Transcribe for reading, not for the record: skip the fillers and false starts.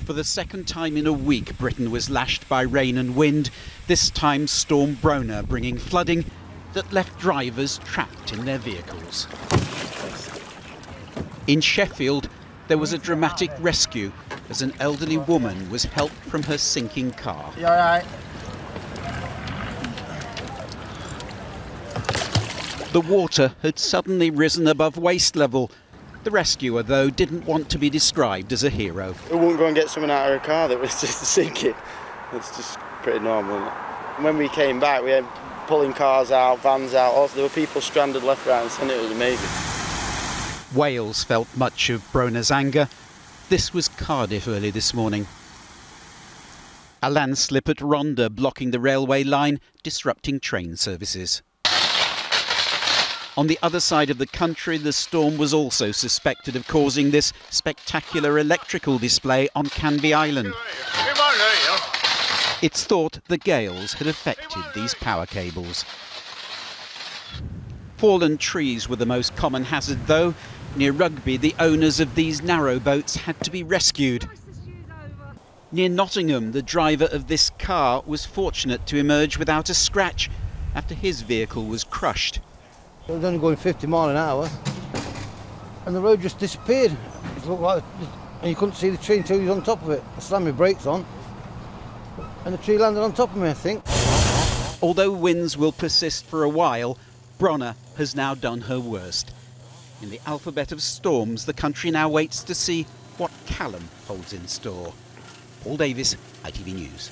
For the second time in a week, Britain was lashed by rain and wind, this time Storm Bronagh bringing flooding that left drivers trapped in their vehicles. In Sheffield, there was a dramatic rescue as an elderly woman was helped from her sinking car. You all right? The water had suddenly risen above waist level. The rescuer, though, didn't want to be described as a hero. We wouldn't go and get someone out of a car that was just sinking. It's just pretty normal, isn't it? And when we came back, we had pulling cars out, vans out. Also, there were people stranded left, right and centre. It was amazing. Wales felt much of Bronagh's anger. This was Cardiff early this morning. A landslip at Rhondda blocking the railway line, disrupting train services. On the other side of the country, the storm was also suspected of causing this spectacular electrical display on Canvey Island. It's thought the gales had affected these power cables. Fallen trees were the most common hazard, though. Near Rugby, the owners of these narrow boats had to be rescued. Near Nottingham, the driver of this car was fortunate to emerge without a scratch after his vehicle was crushed. It was only going 50 miles an hour, and the road just disappeared. It looked like, and you couldn't see the tree until you was on top of it. I slammed my brakes on, and the tree landed on top of me, I think. Although winds will persist for a while, Bronagh has now done her worst. In the alphabet of storms, the country now waits to see what Callum holds in store. Paul Davis, ITV News.